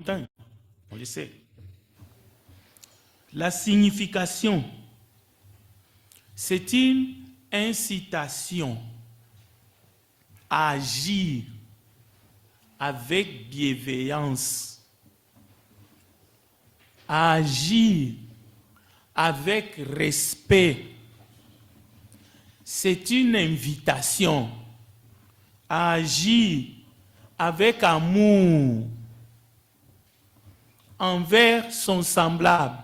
On le sait. La signification, c'est une incitation à agir avec bienveillance, à agir avec respect. C'est une invitation à agir avec amour envers son semblable,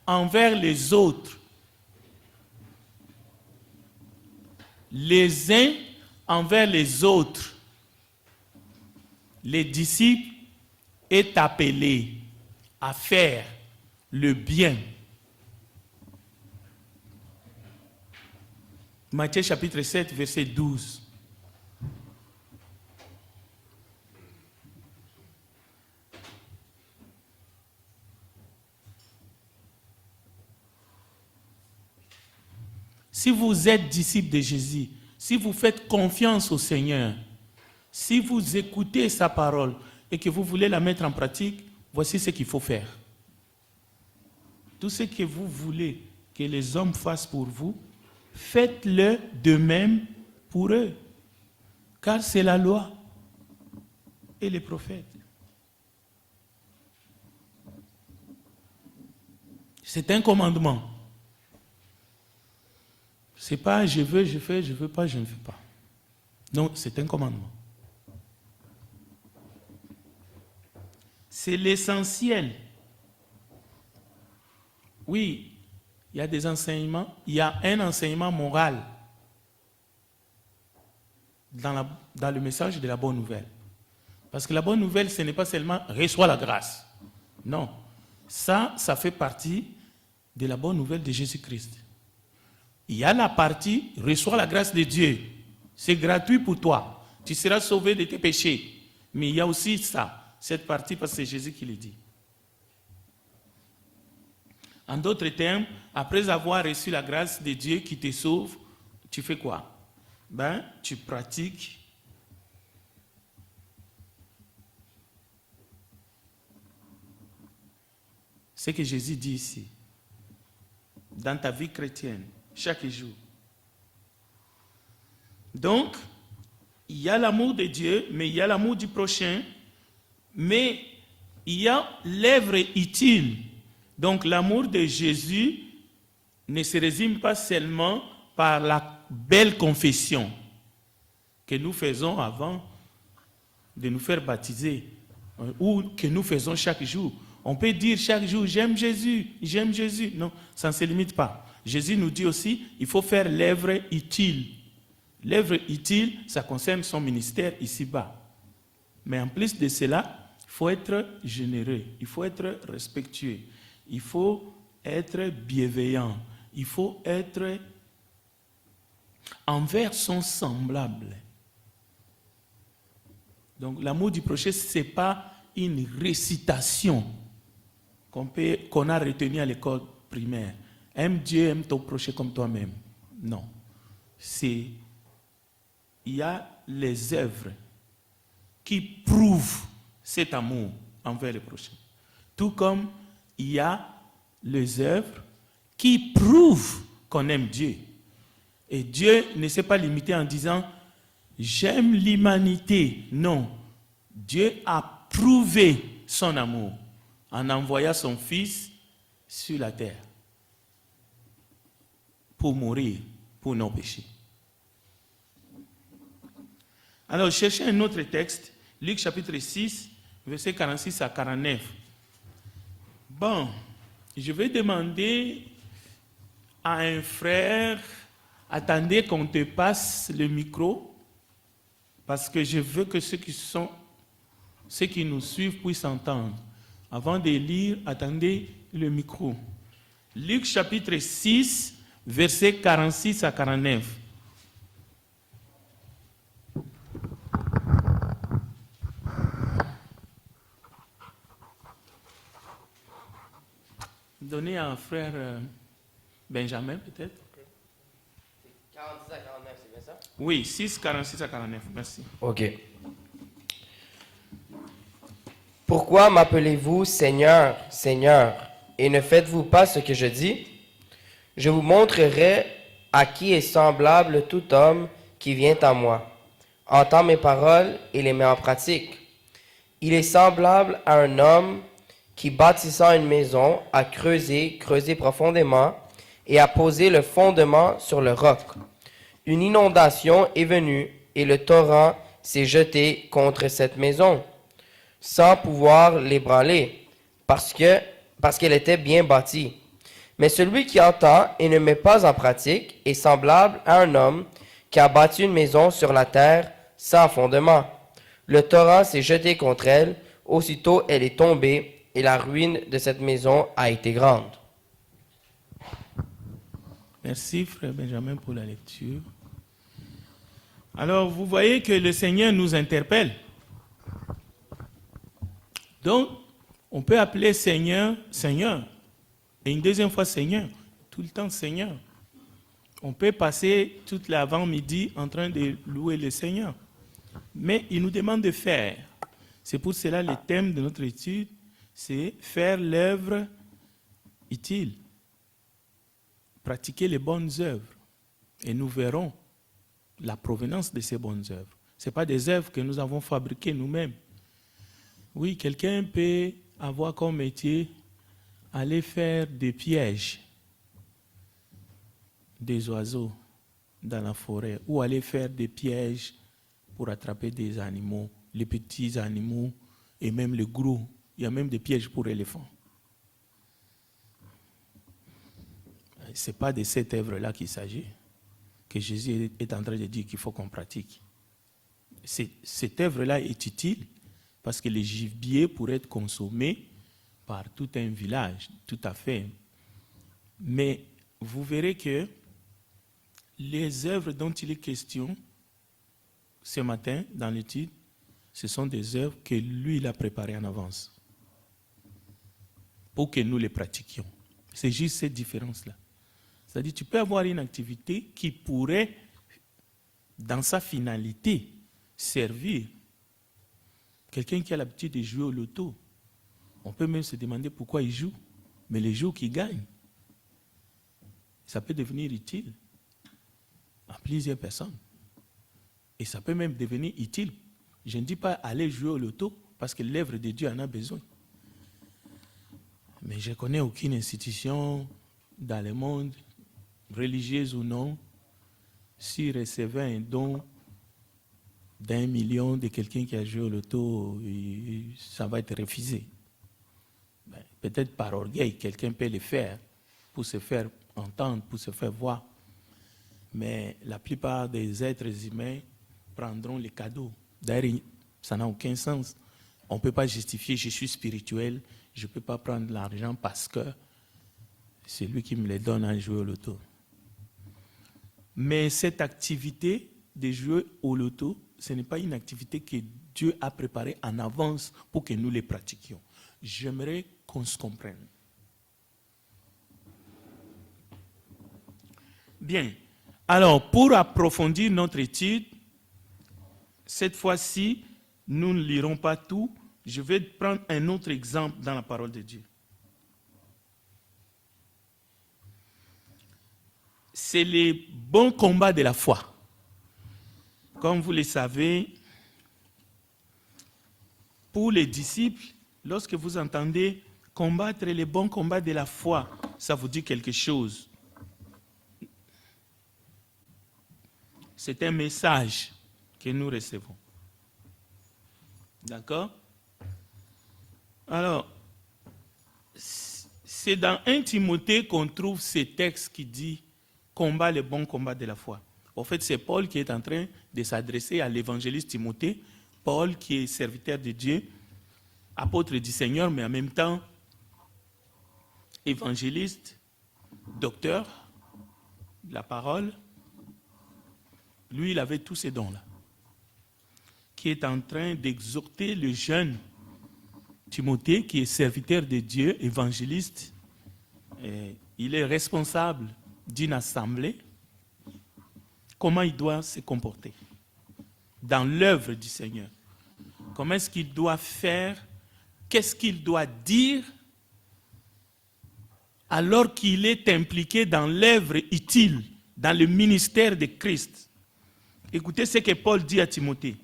envers les autres. Les uns envers les autres. Les disciples est appelé à faire le bien. Matthieu chapitre 7, verset 12. Si vous êtes disciple de Jésus, si vous faites confiance au Seigneur, si vous écoutez sa parole et que vous voulez la mettre en pratique, voici ce qu'il faut faire. Tout ce que vous voulez que les hommes fassent pour vous, faites-le de même pour eux. Car c'est la loi et les prophètes. C'est un commandement. C'est pas je veux, je fais, je veux pas, je ne fais pas. Non, c'est un commandement. C'est l'essentiel. Oui, il y a des enseignements, il y a un enseignement moral dans le message de la bonne nouvelle. Parce que la bonne nouvelle, ce n'est pas seulement reçois la grâce. Non, ça fait partie de la bonne nouvelle de Jésus-Christ. Il y a la partie reçois la grâce de Dieu. C'est gratuit pour toi. Tu seras sauvé de tes péchés. Mais il y a aussi ça, cette partie, parce que c'est Jésus qui le dit. En d'autres termes, après avoir reçu la grâce de Dieu qui te sauve, tu fais quoi? Tu pratiques ce que Jésus dit ici, dans ta vie chrétienne, chaque jour. Donc, il y a l'amour de Dieu, mais il y a l'amour du prochain, mais il y a l'œuvre utile. Donc, l'amour de Jésus ne se résume pas seulement par la belle confession que nous faisons avant de nous faire baptiser ou que nous faisons chaque jour. On peut dire chaque jour, j'aime Jésus, j'aime Jésus. Non, ça ne se limite pas. Jésus nous dit aussi, il faut faire l'œuvre utile. L'œuvre utile, ça concerne son ministère ici-bas. Mais en plus de cela, il faut être généreux, il faut être respectueux, il faut être bienveillant, il faut être envers son semblable. Donc l'amour du prochain, ce n'est pas une récitation qu'on a retenue à l'école primaire. Aime Dieu, aime ton prochain comme toi-même. Non. Il y a les œuvres qui prouvent cet amour envers le prochain. Tout comme il y a les œuvres qui prouvent qu'on aime Dieu. Et Dieu ne s'est pas limité en disant « j'aime l'humanité ». Non. Dieu a prouvé son amour en envoyant son Fils sur la terre pour mourir pour nos péchés. Alors, cherchez un autre texte, Luc chapitre 6, versets 46 à 49. Bon, je vais demander à un frère, attendez qu'on te passe le micro, parce que je veux que ceux qui nous suivent puissent entendre. Avant de lire, attendez le micro. Luc chapitre 6, versets 46 à 49. Donnez à un frère Benjamin, peut-être. 46 à 49, c'est bien ça? Oui, 6, 46 à 49, merci. Ok. Pourquoi m'appelez-vous Seigneur, Seigneur, et ne faites-vous pas ce que je dis? Je vous montrerai à qui est semblable tout homme qui vient à moi, entend mes paroles et les met en pratique. Il est semblable à un homme qui, bâtissant une maison, a creusé profondément et a posé le fondement sur le roc. Une inondation est venue et le torrent s'est jeté contre cette maison, sans pouvoir l'ébranler, parce qu'elle était bien bâtie. Mais celui qui entend et ne met pas en pratique est semblable à un homme qui a bâti une maison sur la terre sans fondement. Le torrent s'est jeté contre elle, aussitôt elle est tombée, et la ruine de cette maison a été grande. Merci, frère Benjamin, pour la lecture. Alors, vous voyez que le Seigneur nous interpelle. Donc, on peut appeler Seigneur, Seigneur. Et une deuxième fois, Seigneur. Tout le temps, Seigneur. On peut passer toute l'avant-midi en train de louer le Seigneur. Mais il nous demande de faire. C'est pour cela le thème de notre étude, c'est faire l'œuvre utile. Pratiquer les bonnes œuvres. Et nous verrons la provenance de ces bonnes œuvres. Ce ne sont pas des œuvres que nous avons fabriquées nous-mêmes. Oui, quelqu'un peut avoir comme métier aller faire des pièges des oiseaux dans la forêt ou aller faire des pièges pour attraper des animaux, les petits animaux et même les gros. Il y a même des pièges pour éléphants. Ce n'est pas de cette œuvre-là qu'il s'agit, que Jésus est en train de dire qu'il faut qu'on pratique. Cette œuvre-là est utile parce que les gibiers pourraient être consommés par tout un village, tout à fait. Mais vous verrez que les œuvres dont il est question ce matin dans l'étude, ce sont des œuvres que lui, il a préparées en avance pour que nous les pratiquions. C'est juste cette différence-là. C'est-à-dire, tu peux avoir une activité qui pourrait, dans sa finalité, servir quelqu'un qui a l'habitude de jouer au loto. On peut même se demander pourquoi il joue, mais les jours qu'il gagne, ça peut devenir utile à plusieurs personnes. Et ça peut même devenir utile. Je ne dis pas aller jouer au loto parce que l'œuvre de Dieu en a besoin. Mais je ne connais aucune institution dans le monde, religieuse ou non, s'il recevait un don d'1 million de quelqu'un qui a joué au loto, ça va être refusé. Peut-être par orgueil, quelqu'un peut le faire pour se faire entendre, pour se faire voir. Mais la plupart des êtres humains prendront les cadeaux. D'ailleurs, ça n'a aucun sens. On ne peut pas justifier, je suis spirituel, je ne peux pas prendre l'argent parce que c'est lui qui me les donne à jouer au loto. Mais cette activité de jouer au loto, ce n'est pas une activité que Dieu a préparée en avance pour que nous les pratiquions. J'aimerais qu'on se comprenne. Bien. Alors, pour approfondir notre étude, cette fois-ci, nous ne lirons pas tout. Je vais prendre un autre exemple dans la parole de Dieu. C'est les bons combats de la foi. Comme vous le savez, pour les disciples, lorsque vous entendez combattre les bons combats de la foi, ça vous dit quelque chose. C'est un message que nous recevons. D'accord? Alors, c'est dans 1 Timothée qu'on trouve ce texte qui dit « Combat les bons combats de la foi ». En fait, c'est Paul qui est en train de s'adresser à l'évangéliste Timothée. Paul qui est serviteur de Dieu, apôtre du Seigneur, mais en même temps évangéliste, docteur de la parole. Lui, il avait tous ces dons-là, qui est en train d'exhorter le jeune Timothée, qui est serviteur de Dieu, évangéliste. Et il est responsable d'une assemblée. Comment il doit se comporter dans l'œuvre du Seigneur? Comment est-ce qu'il doit faire qu'est-ce qu'il doit dire alors qu'il est impliqué dans l'œuvre utile, dans le ministère de Christ. Écoutez ce que Paul dit à Timothée.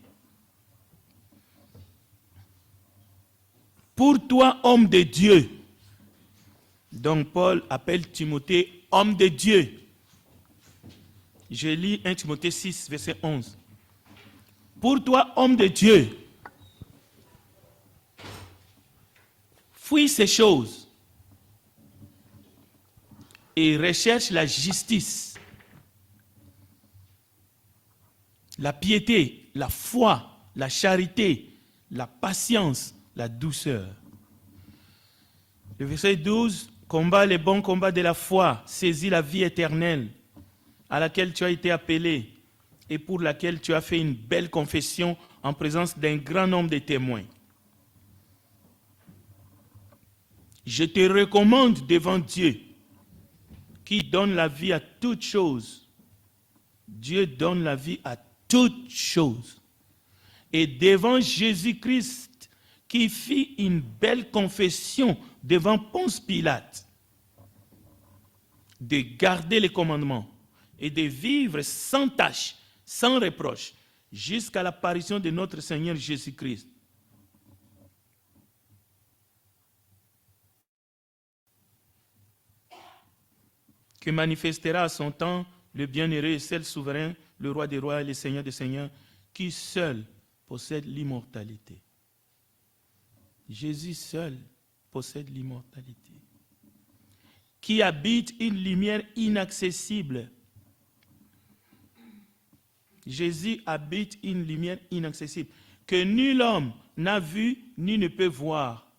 Pour toi, homme de Dieu. Donc Paul appelle Timothée homme de Dieu. Je lis 1 Timothée 6, verset 11. Pour toi, homme de Dieu, fuis ces choses et recherche la justice, la piété, la foi, la charité, la patience, la douceur. Le verset 12, combat les bons combats de la foi, saisis la vie éternelle à laquelle tu as été appelé et pour laquelle tu as fait une belle confession en présence d'un grand nombre de témoins. Je te recommande devant Dieu qui donne la vie à toutes choses. Dieu donne la vie à toutes choses. Et devant Jésus-Christ qui fit une belle confession devant Ponce Pilate, de garder les commandements et de vivre sans tache, sans reproche, jusqu'à l'apparition de notre Seigneur Jésus-Christ. Que manifestera à son temps le bienheureux et seul souverain, le roi des rois et le seigneur des seigneurs, qui seul possède l'immortalité. Jésus seul possède l'immortalité. Qui habite une lumière inaccessible. Jésus habite une lumière inaccessible que nul homme n'a vu ni ne peut voir,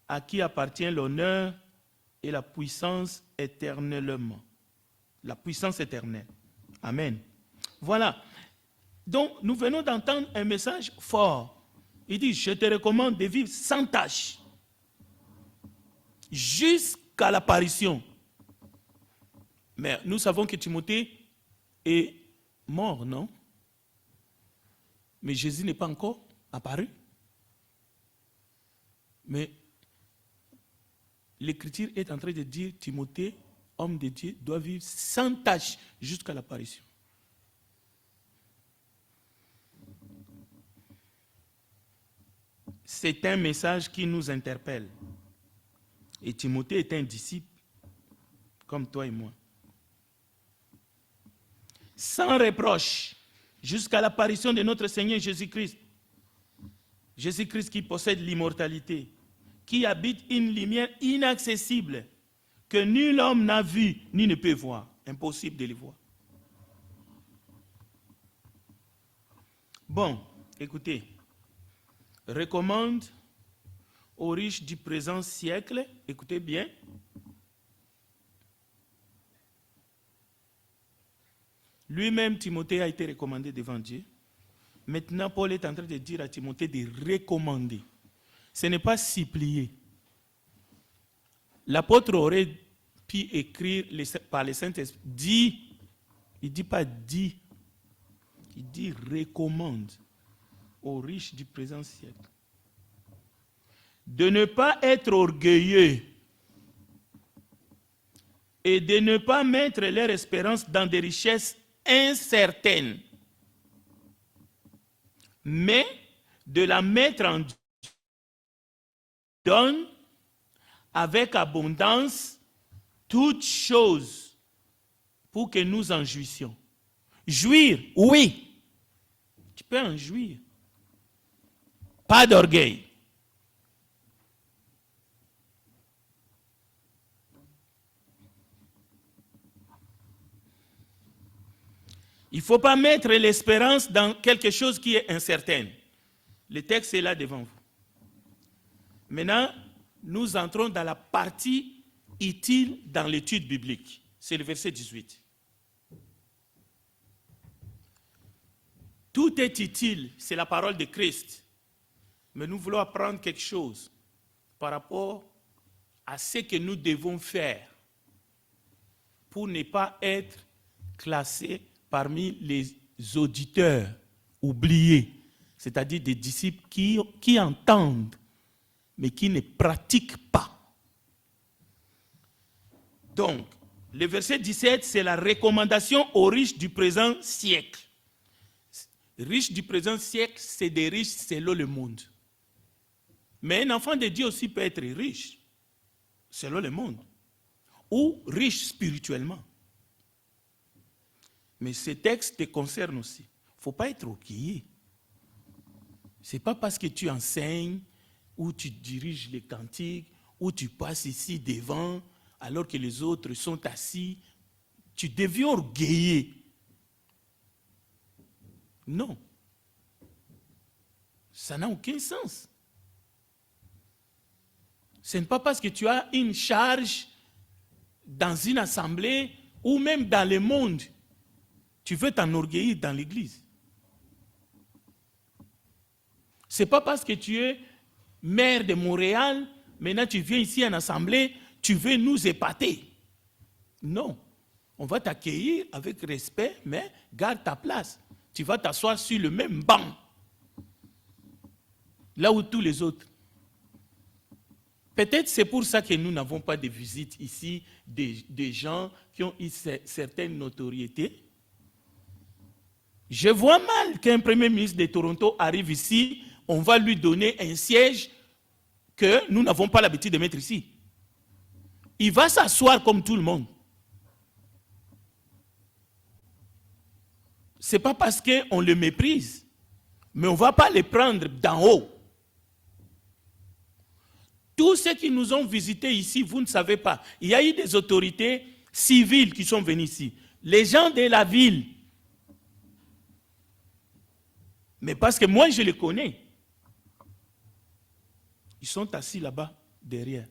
à qui appartient l'honneur et la puissance éternellement. La puissance éternelle. Amen. Voilà. Donc, nous venons d'entendre un message fort. Il dit, je te recommande de vivre sans tâche jusqu'à l'apparition. Mais nous savons que Timothée est mort, non? Mais Jésus n'est pas encore apparu. Mais l'Écriture est en train de dire, Timothée, homme de Dieu, doit vivre sans tâche jusqu'à l'apparition. C'est un message qui nous interpelle. Et Timothée est un disciple, comme toi et moi. Sans reproche, jusqu'à l'apparition de notre Seigneur Jésus-Christ. Jésus-Christ qui possède l'immortalité, qui habite une lumière inaccessible, que nul homme n'a vu ni ne peut voir. Impossible de le voir. Bon, écoutez. Recommande aux riches du présent siècle, écoutez bien, lui-même Timothée a été recommandé devant Dieu. Maintenant, Paul est en train de dire à Timothée de recommander. Ce n'est pas supplier. L'apôtre aurait pu écrire par le Saint-Esprit, dit, il ne dit pas dit, il dit recommande aux riches du présent siècle de ne pas être orgueilleux et de ne pas mettre leur espérance dans des richesses incertaines, mais de la mettre en Dieu, donne avec abondance toutes choses pour que nous en jouissions. Jouir, oui, tu peux en jouir. Pas d'orgueil. Il ne faut pas mettre l'espérance dans quelque chose qui est incertain. Le texte est là devant vous. Maintenant, nous entrons dans la partie utile dans l'étude biblique. C'est le verset 18. Tout est utile, c'est la parole de Christ. Mais nous voulons apprendre quelque chose par rapport à ce que nous devons faire pour ne pas être classés parmi les auditeurs oubliés, c'est-à-dire des disciples qui entendent, mais qui ne pratiquent pas. Donc, le verset 17, c'est la recommandation aux riches du présent siècle. Riches du présent siècle, c'est des riches selon le monde. Mais un enfant de Dieu aussi peut être riche selon le monde, ou riche spirituellement. Mais ce texte te concerne aussi. Il ne faut pas être orgueilleux. Ce n'est pas parce que tu enseignes, ou tu diriges les cantiques, ou tu passes ici devant, alors que les autres sont assis, tu deviens orgueilleux. Non. Ça n'a aucun sens. Ce n'est pas parce que tu as une charge dans une assemblée ou même dans le monde, tu veux t'enorgueillir dans l'église. Ce n'est pas parce que tu es maire de Montréal, maintenant tu viens ici en assemblée, tu veux nous épater. Non. On va t'accueillir avec respect, mais garde ta place. Tu vas t'asseoir sur le même banc, là où tous les autres. Peut-être c'est pour ça que nous n'avons pas de visite ici des gens qui ont une certaine notoriété. Je vois mal qu'un premier ministre de Toronto arrive ici, on va lui donner un siège que nous n'avons pas l'habitude de mettre ici. Il va s'asseoir comme tout le monde. Ce n'est pas parce qu'on le méprise, mais on ne va pas le prendre d'en haut. Tous ceux qui nous ont visités ici, vous ne savez pas. Il y a eu des autorités civiles qui sont venues ici. Les gens de la ville. Mais parce que moi, je les connais. Ils sont assis là-bas, derrière.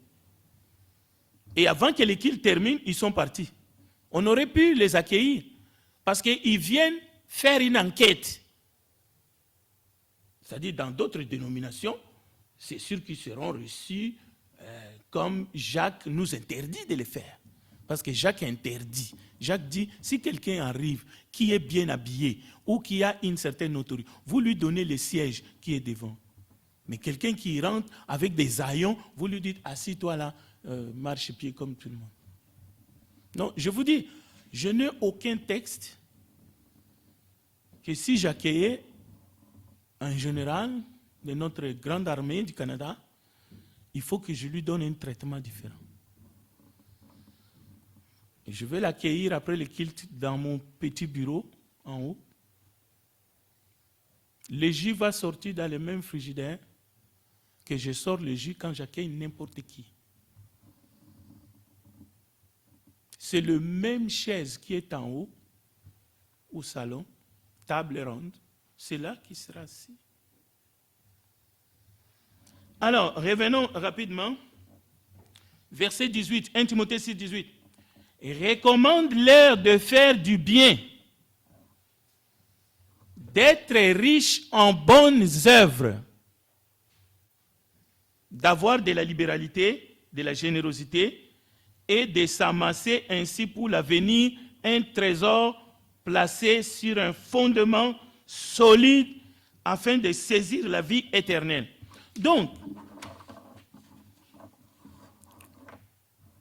Et avant que les kills terminent, ils sont partis. On aurait pu les accueillir. Parce qu'ils viennent faire une enquête. C'est-à-dire, dans d'autres dénominations, c'est sûr qu'ils seront reçus comme Jacques nous interdit de le faire. Parce que Jacques interdit. Jacques dit, si quelqu'un arrive qui est bien habillé ou qui a une certaine autorité, vous lui donnez le siège qui est devant. Mais quelqu'un qui rentre avec des haillons, vous lui dites, assis-toi là, marche-pied comme tout le monde. Non, je vous dis, je n'ai aucun texte que si j'accueillais un général de notre grande armée du Canada, il faut que je lui donne un traitement différent. Et je vais l'accueillir après le culte dans mon petit bureau en haut. Le jus va sortir dans le même frigidaire que je sors le jus quand j'accueille n'importe qui. C'est le même chaise qui est en haut, au salon, table ronde, c'est là qu'il sera assis. Alors, revenons rapidement. Verset 18, 1 Timothée 6, 18. Recommande-leur de faire du bien, d'être riches en bonnes œuvres, d'avoir de la libéralité, de la générosité et de s'amasser ainsi pour l'avenir un trésor placé sur un fondement solide afin de saisir la vie éternelle. Donc,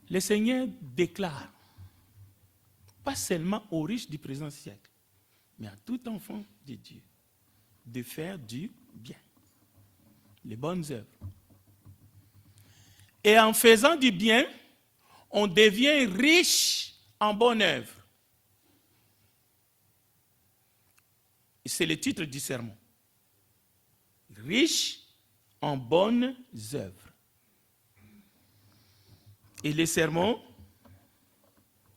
le Seigneur déclare, pas seulement aux riches du présent siècle, mais à tout enfant de Dieu, de faire du bien, les bonnes œuvres. Et en faisant du bien, on devient riche en bonnes œuvres. C'est le titre du sermon. Riche en bonnes œuvres. Et le sermon,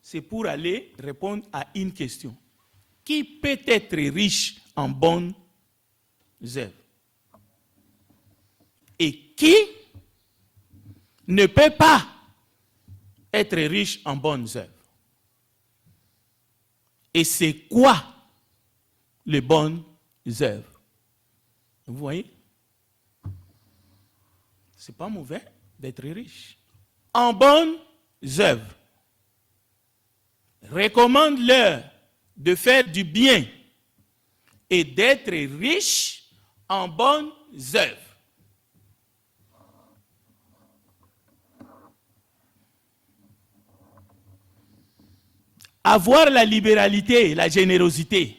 c'est pour aller répondre à une question. Qui peut être riche en bonnes œuvres? Et qui ne peut pas être riche en bonnes œuvres? Et c'est quoi les bonnes œuvres? Vous voyez? C'est pas mauvais d'être riche. En bonnes œuvres. Recommande-leur de faire du bien et d'être riche en bonnes œuvres. avoir la libéralité, la générosité.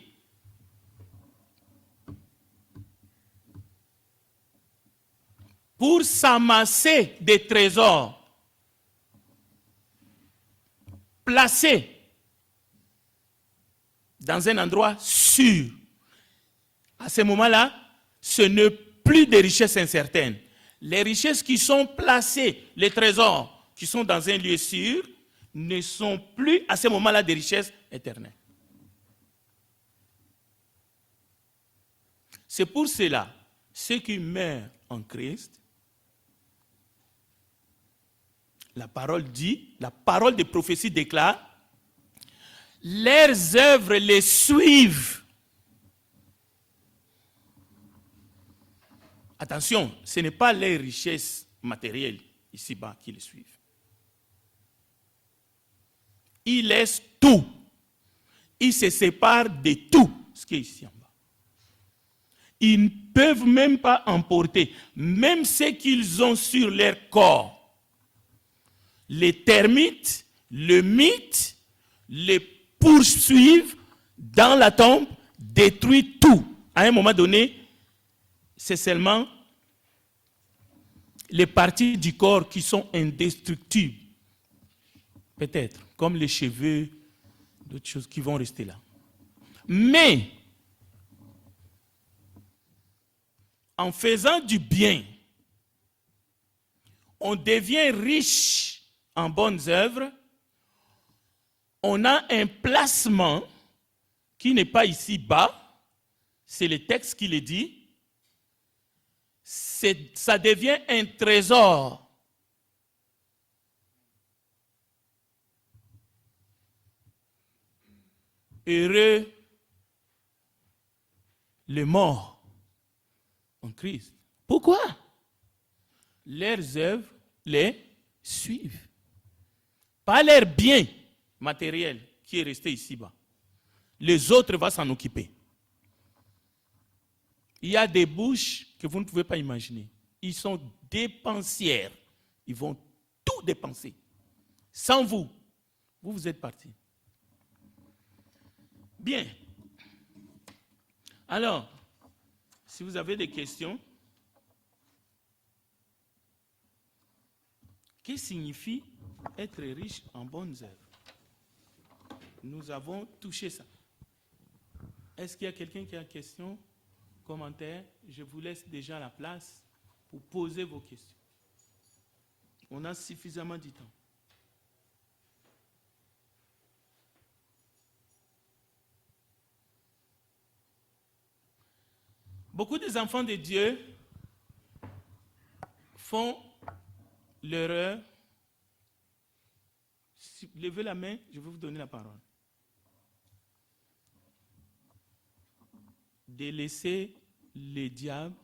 Pour s'amasser des trésors placés dans un endroit sûr. À ce moment-là, ce n'est plus des richesses incertaines. Les richesses qui sont placées, les trésors qui sont dans un lieu sûr, ne sont plus à ce moment-là des richesses éternelles. C'est pour cela, ceux qui meurent en Christ, la parole dit, la parole de prophétie déclare, leurs œuvres les suivent. Attention, ce n'est pas les richesses matérielles ici-bas qui les suivent. Ils laissent tout. Ils se séparent de tout ce qui est ici en bas. Ils ne peuvent même pas emporter, même ce qu'ils ont sur leur corps. Les termites, le mythe, les poursuivent dans la tombe, détruisent tout. À un moment donné, c'est seulement les parties du corps qui sont indestructibles. Peut-être, comme les cheveux, d'autres choses qui vont rester là. Mais, en faisant du bien, on devient riche en bonnes œuvres, on a un placement qui n'est pas ici bas, c'est le texte qui le dit, ça devient un trésor. Heureux les morts en Christ. Pourquoi? Leurs œuvres les suivent. Pas leur bien matériel qui est resté ici-bas. Les autres vont s'en occuper. Il y a des bouches que vous ne pouvez pas imaginer. Ils sont dépensières. Ils vont tout dépenser. Sans vous, vous êtes partis. Bien. Alors, si vous avez des questions, que signifie être riche en bonnes œuvres? Nous avons touché ça. Est-ce qu'il y a quelqu'un qui a une question, commentaire? Je vous laisse déjà la place pour poser vos questions. On a suffisamment de temps. Beaucoup des enfants de Dieu font l'erreur. Levez la main, je vais vous donner la parole. De laisser les diables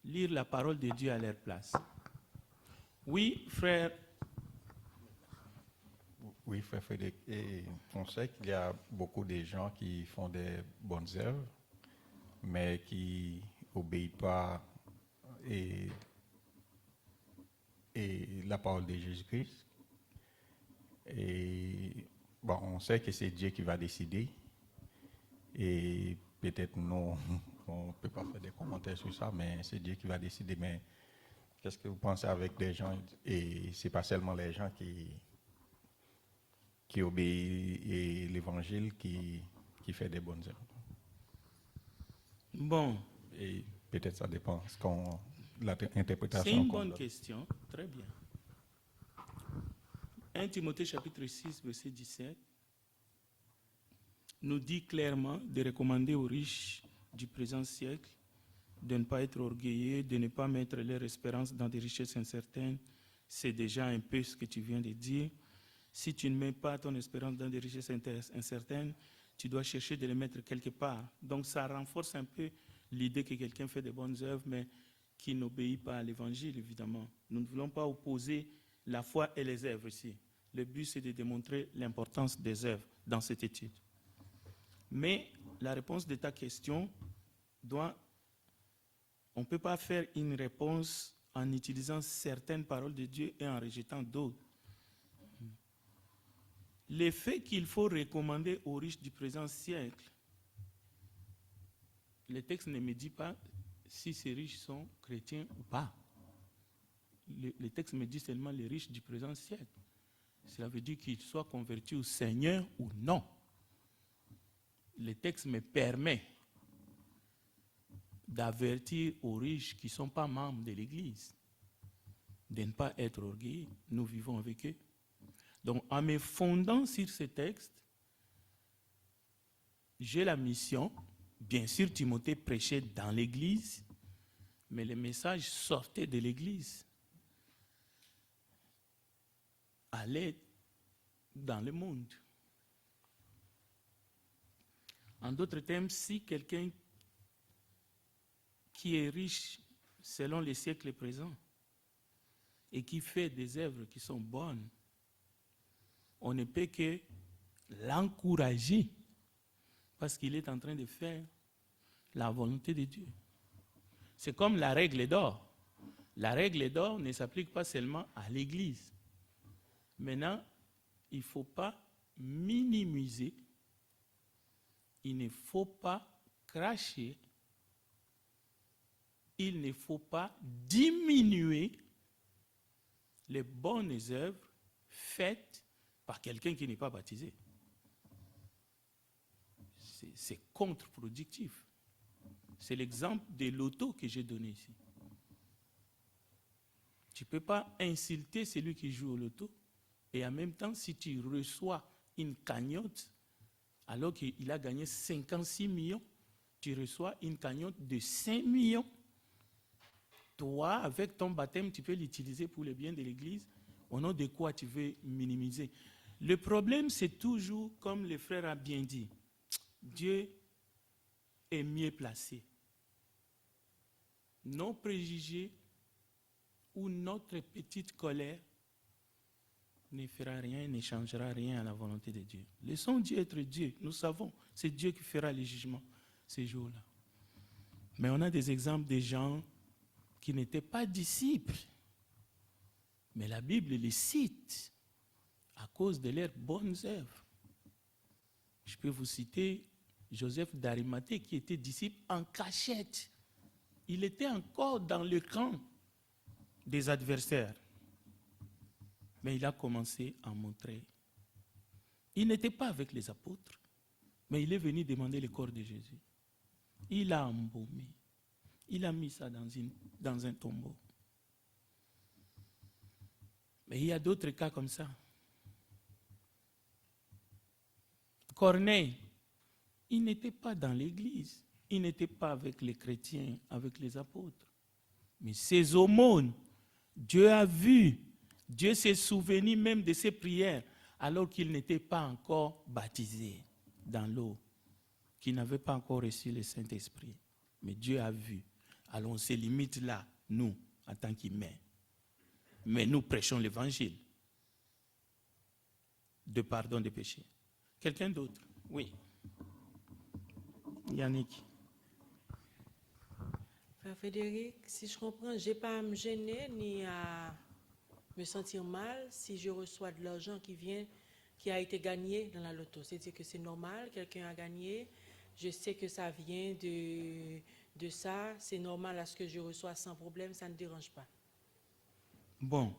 lire la parole de Dieu à leur place. Oui, frère. Oui, frère Frédéric. Et on sait qu'il y a beaucoup de gens qui font des bonnes œuvres, mais qui n'obéissent pas et la parole de Jésus-Christ. Et bon, on sait que c'est Dieu qui va décider. Et peut-être nous, on ne peut pas faire des commentaires sur ça, mais c'est Dieu qui va décider. Mais qu'est-ce que vous pensez avec des gens, et ce n'est pas seulement les gens qui obéissent et l'évangile qui fait des bonnes œuvres? Bon. Et peut-être ça dépend de l'interprétation. C'est une bonne question, très bien. 1 Timothée chapitre 6, verset 17, nous dit clairement de recommander aux riches du présent siècle de ne pas être orgueilleux, de ne pas mettre leur espérance dans des richesses incertaines. C'est déjà un peu ce que tu viens de dire. Si tu ne mets pas ton espérance dans des richesses incertaines, tu dois chercher de les mettre quelque part. Donc ça renforce un peu l'idée que quelqu'un fait de bonnes œuvres, mais qui n'obéit pas à l'évangile, évidemment. Nous ne voulons pas opposer la foi et les œuvres ici. Le but, c'est de démontrer l'importance des œuvres dans cette étude. Mais la réponse de ta question on ne peut pas faire une réponse en utilisant certaines paroles de Dieu et en rejetant d'autres. Le fait qu'il faut recommander aux riches du présent siècle, le texte ne me dit pas si ces riches sont chrétiens ou pas. Le texte me dit seulement les riches du présent siècle. Cela veut dire qu'ils soient convertis au Seigneur ou non. Le texte me permet d'avertir aux riches qui ne sont pas membres de l'Église de ne pas être orgueilleux. Nous vivons avec eux. Donc, en me fondant sur ce texte, j'ai la mission, bien sûr, Timothée prêchait dans l'Église, mais le message sortait de l'Église, allait dans le monde. En d'autres termes, si quelqu'un qui est riche selon les siècles présents et qui fait des œuvres qui sont bonnes, on ne peut que l'encourager parce qu'il est en train de faire la volonté de Dieu. C'est comme la règle d'or. La règle d'or ne s'applique pas seulement à l'Église. Maintenant, il ne faut pas minimiser, il ne faut pas cracher, il ne faut pas diminuer les bonnes œuvres faites par quelqu'un qui n'est pas baptisé. C'est contre-productif. C'est l'exemple de l'auto que j'ai donné ici. Tu ne peux pas insulter celui qui joue au loto et en même temps, si tu reçois une cagnotte, alors qu'il a gagné 56 millions, tu reçois une cagnotte de 5 millions. Toi, avec ton baptême, tu peux l'utiliser pour le bien de l'Église. Au nom de quoi tu veux minimiser? Le problème, c'est toujours, comme le frère a bien dit, Dieu est mieux placé. Nos préjugés ou notre petite colère ne fera rien, ne changera rien à la volonté de Dieu. Laissons Dieu être Dieu. Nous savons, c'est Dieu qui fera les jugements ces jours-là. Mais on a des exemples de gens qui n'étaient pas disciples. Mais la Bible les cite à cause de leurs bonnes œuvres. Je peux vous citer Joseph d'Arimathée qui était disciple en cachette. Il était encore dans le camp des adversaires. Mais il a commencé à montrer. Il n'était pas avec les apôtres, mais il est venu demander le corps de Jésus. Il a embaumé. Il a mis ça dans un tombeau. Mais il y a d'autres cas comme ça. Corneille, il n'était pas dans l'église. Il n'était pas avec les chrétiens, avec les apôtres. Mais ses aumônes, Dieu a vu. Dieu s'est souvenu même de ses prières alors qu'il n'était pas encore baptisé dans l'eau, qu'il n'avait pas encore reçu le Saint-Esprit. Mais Dieu a vu. Alors on se limite là, nous, en tant qu'humains. Mais nous prêchons l'évangile de pardon des péchés. Quelqu'un d'autre? Oui. Yannick. Frère Frédéric, si je comprends, je n'ai pas à me gêner ni à me sentir mal si je reçois de l'argent qui a été gagné dans la loto. C'est-à-dire que c'est normal, quelqu'un a gagné, je sais que ça vient de ça, c'est normal à ce que je reçois sans problème, ça ne dérange pas. Bon,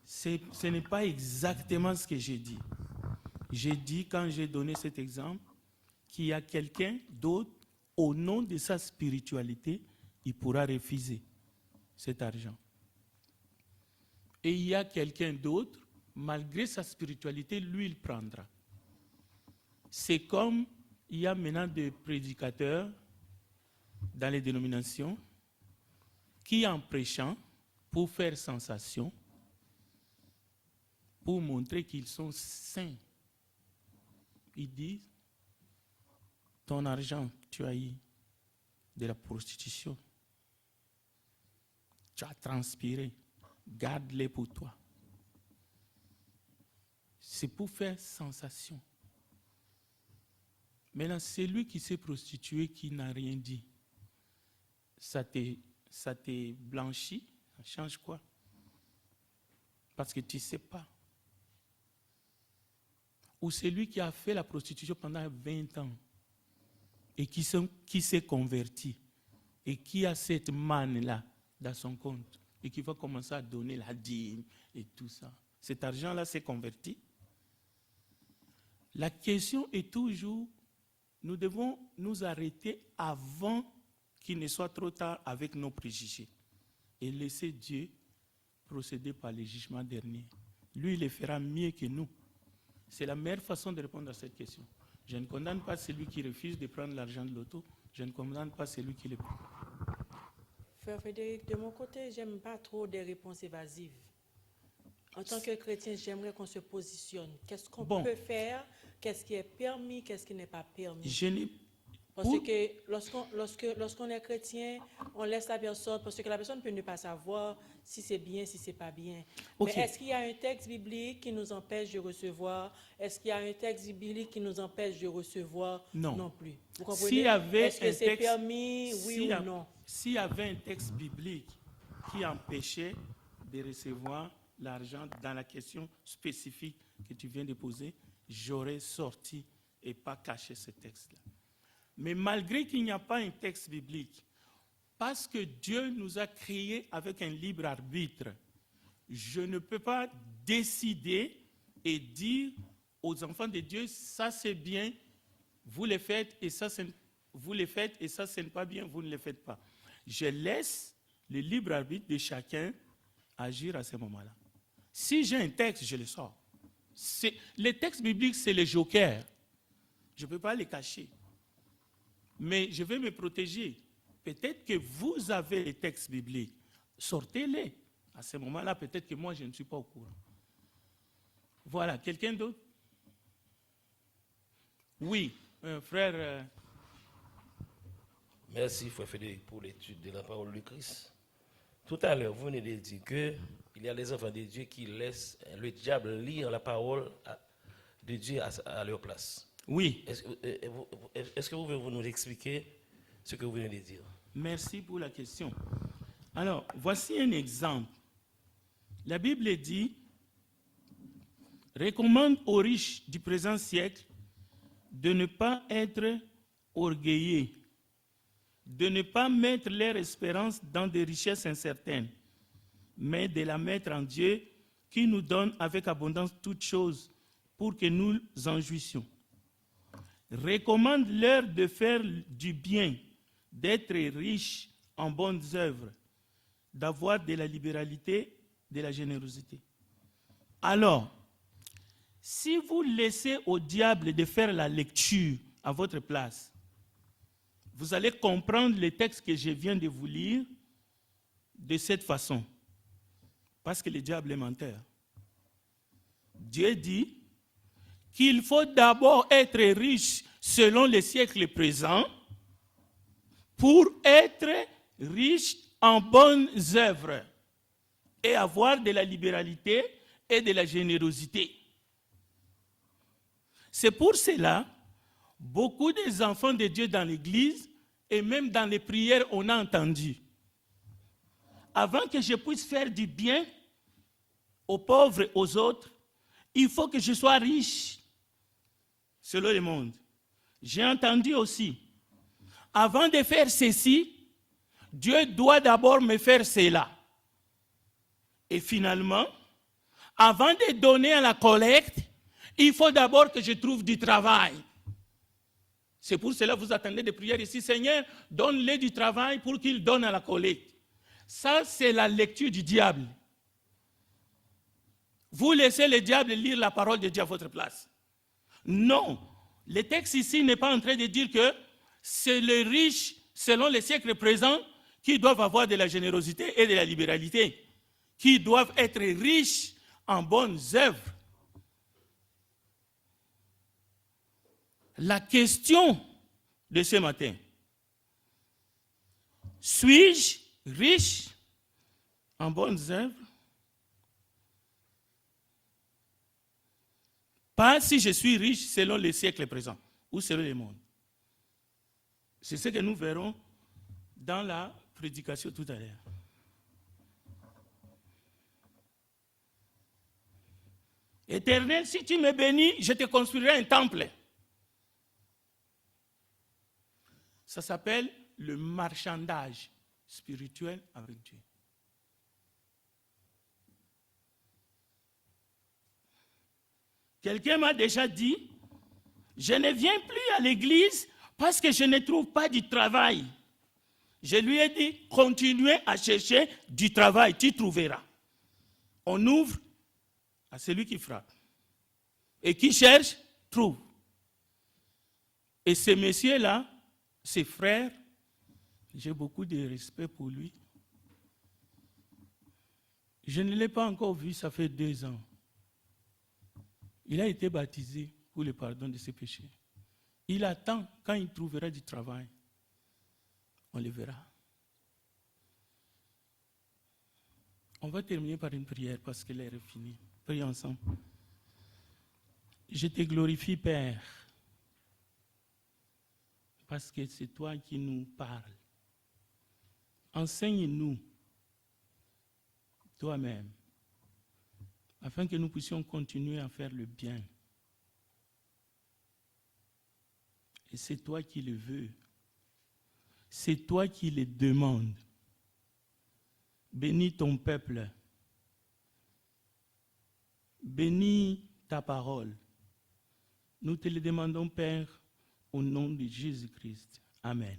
ce n'est pas exactement ce que j'ai dit. J'ai dit, quand j'ai donné cet exemple, qu'il y a quelqu'un d'autre, au nom de sa spiritualité, il pourra refuser cet argent. Et il y a quelqu'un d'autre, malgré sa spiritualité, lui, il prendra. C'est comme il y a maintenant des prédicateurs dans les dénominations qui, en prêchant, pour faire sensation, pour montrer qu'ils sont saints, ils disent, ton argent, tu as eu de la prostitution, tu as transpiré, garde-les pour toi. C'est pour faire sensation. Maintenant, celui qui s'est prostitué, qui n'a rien dit, ça te blanchit, ça change quoi? Parce que tu ne sais pas. ou celui qui a fait la prostitution pendant 20 ans et qui s'est converti et qui a cette manne-là dans son compte et qui va commencer à donner la dîme et tout ça. Cet argent-là s'est converti. La question est toujours, nous devons nous arrêter avant qu'il ne soit trop tard avec nos préjugés et laisser Dieu procéder par le jugement dernier. Lui, il le fera mieux que nous. C'est la meilleure façon de répondre à cette question. Je ne condamne pas celui qui refuse de prendre l'argent de l'auto. Je ne condamne pas celui qui le prend. Frère Frédéric, de mon côté, j'aime pas trop des réponses évasives. En tant que chrétien, j'aimerais qu'on se positionne. Qu'est-ce qu'on peut faire? Qu'est-ce qui est permis? Qu'est-ce qui n'est pas permis? Parce que lorsqu'on est chrétien, on laisse la personne, parce que la personne peut ne pas savoir si c'est bien, si c'est pas bien. Okay. Mais est-ce qu'il y a un texte biblique qui nous empêche de recevoir? Est-ce qu'il y a un texte biblique qui nous empêche de recevoir? Non plus. Vous comprenez? Est-ce que c'est permis? Oui ou non? S'il y avait un texte biblique qui empêchait de recevoir l'argent dans la question spécifique que tu viens de poser, j'aurais sorti et pas caché ce texte-là. Mais malgré qu'il n'y a pas un texte biblique, parce que Dieu nous a créés avec un libre arbitre, je ne peux pas décider et dire aux enfants de Dieu, ça c'est bien, vous le faites, et ça vous le faites, et ça ce n'est pas bien, vous ne le faites pas. Je laisse le libre arbitre de chacun agir à ce moment-là. Si j'ai un texte, je le sors. Les textes bibliques, c'est les jokers. Je ne peux pas les cacher. Mais je vais me protéger. Peut-être que vous avez les textes bibliques. Sortez-les. À ce moment-là, peut-être que moi, je ne suis pas au courant. Voilà. Quelqu'un d'autre? Oui, frère. Merci, frère Frédéric, pour l'étude de la parole de Christ. Tout à l'heure, vous venez de dire qu'il y a les enfants de Dieu qui laissent le diable lire la parole de Dieu à leur place. Oui. Est-ce que vous pouvez nous expliquer ce que vous venez de dire? Merci pour la question. Alors, voici un exemple. La Bible dit, recommande aux riches du présent siècle de ne pas être orgueilleux, de ne pas mettre leur espérance dans des richesses incertaines, mais de la mettre en Dieu qui nous donne avec abondance toutes choses pour que nous en jouissions. Recommande-leur de faire du bien, d'être riches en bonnes œuvres, d'avoir de la libéralité, de la générosité. Alors, si vous laissez au diable de faire la lecture à votre place, vous allez comprendre le texte que je viens de vous lire de cette façon. Parce que le diable est menteur. Dieu dit qu'il faut d'abord être riche selon le siècle présent pour être riche en bonnes œuvres et avoir de la libéralité et de la générosité. C'est pour cela, beaucoup des enfants de Dieu dans l'Église et même dans les prières, on a entendu. Avant que je puisse faire du bien aux pauvres et aux autres, il faut que je sois riche, selon le monde. J'ai entendu aussi, avant de faire ceci, Dieu doit d'abord me faire cela. Et finalement, avant de donner à la collecte, il faut d'abord que je trouve du travail. C'est pour cela que vous attendez des prières ici. Seigneur, donne-les du travail pour qu'ils donnent à la collecte. Ça, c'est la lecture du diable. Vous laissez le diable lire la parole de Dieu à votre place. Non. Le texte ici n'est pas en train de dire que c'est les riches, selon les siècles présents, qui doivent avoir de la générosité et de la libéralité, qui doivent être riches en bonnes œuvres. La question de ce matin, suis-je riche en bonnes œuvres? Pas si je suis riche selon les siècles présents ou selon le monde. C'est ce que nous verrons dans la prédication tout à l'heure. Éternel, si tu me bénis, je te construirai un temple. Ça s'appelle le marchandage spirituel avec Dieu. Quelqu'un m'a déjà dit, je ne viens plus à l'église parce que je ne trouve pas du travail. Je lui ai dit, continuez à chercher du travail, tu trouveras. On ouvre à celui qui frappe. Et qui cherche, trouve. Et ce monsieur-là, ses frères, j'ai beaucoup de respect pour lui. Je ne l'ai pas encore vu, ça fait 2 ans. Il a été baptisé pour le pardon de ses péchés. Il attend quand il trouvera du travail. On le verra. On va terminer par une prière parce que l'heure est finie. Prions ensemble. Je te glorifie, Père, parce que c'est toi qui nous parles. Enseigne-nous toi-même, afin que nous puissions continuer à faire le bien. Et c'est toi qui le veux. C'est toi qui le demandes. Bénis ton peuple. Bénis ta parole. Nous te le demandons, Père, au nom de Jésus-Christ. Amen.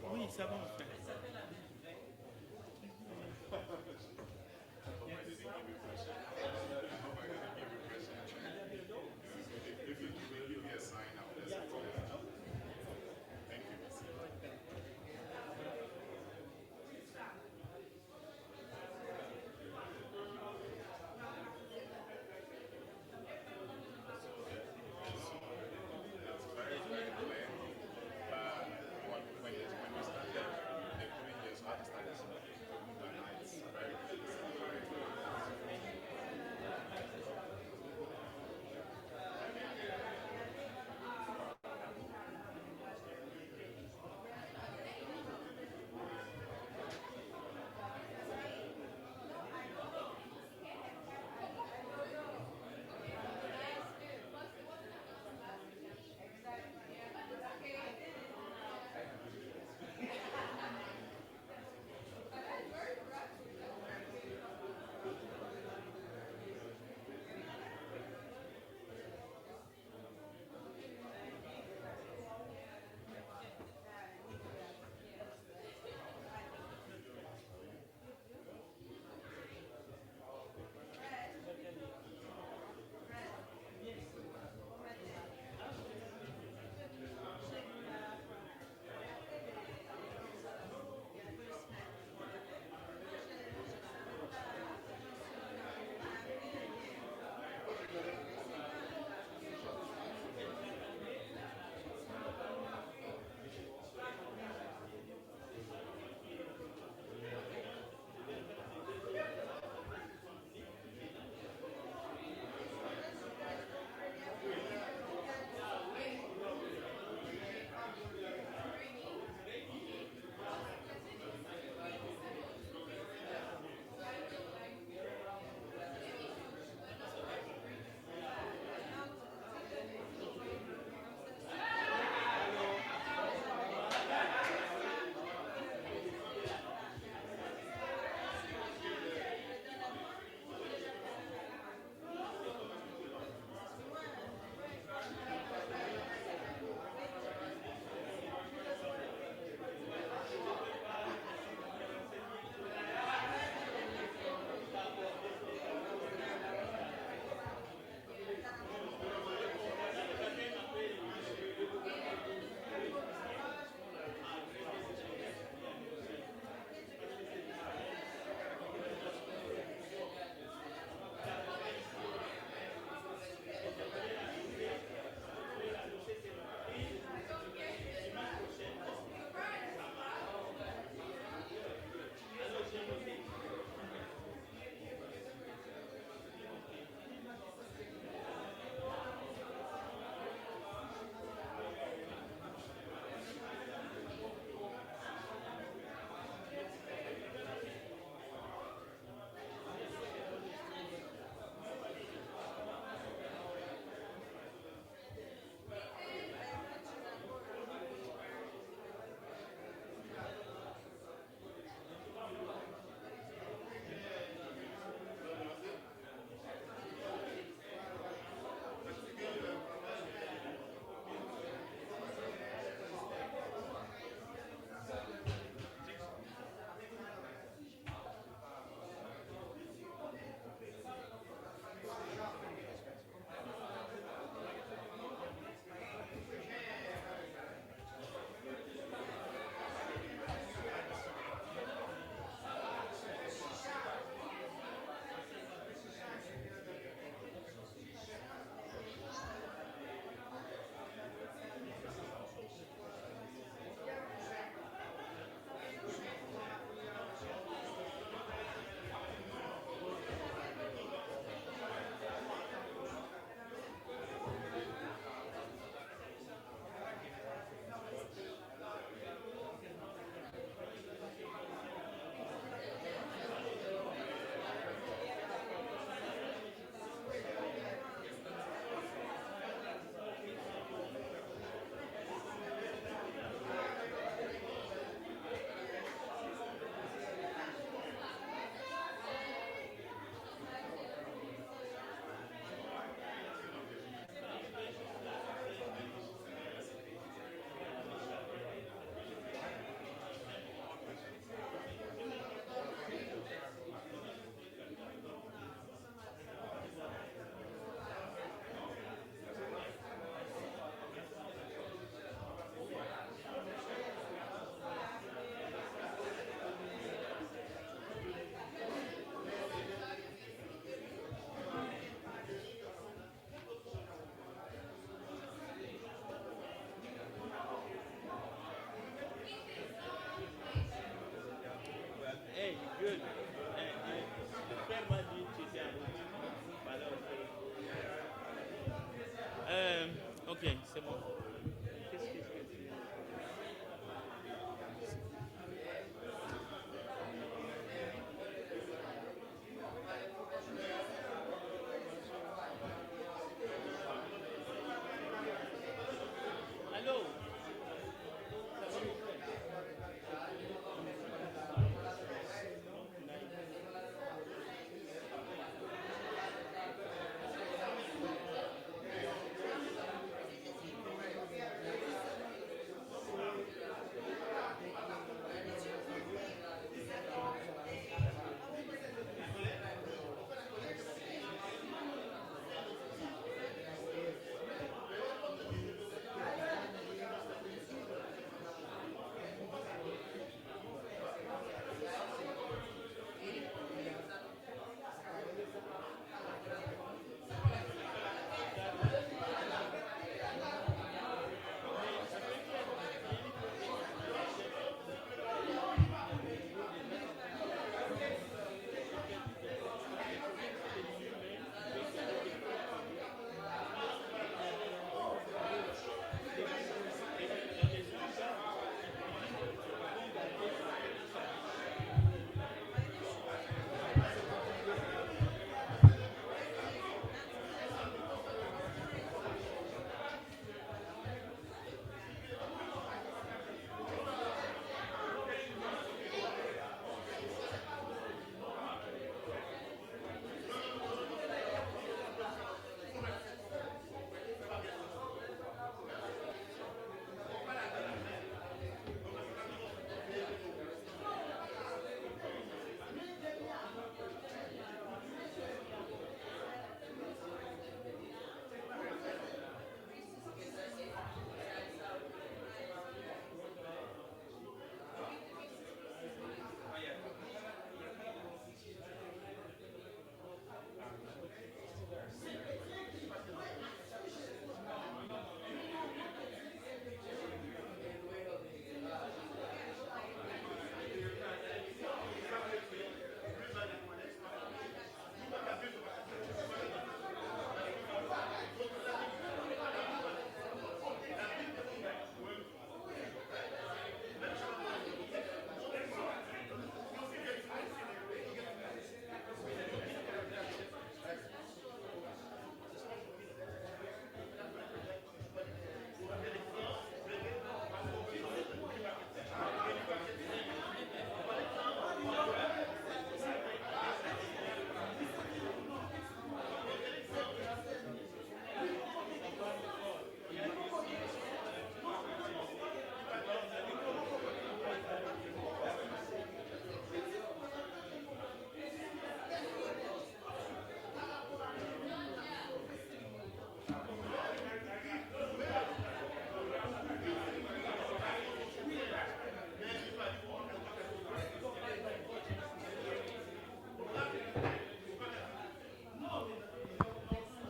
Oui, ça va.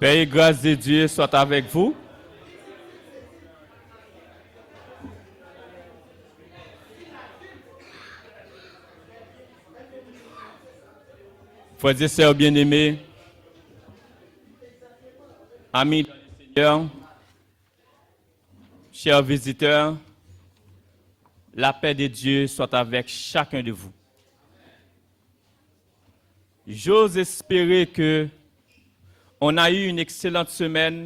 Paix et grâce de Dieu soit avec vous. Frères et sœurs bien-aimés, amis du Seigneur, chers visiteurs, la paix de Dieu soit avec chacun de vous. J'ose espérer que on a eu une excellente semaine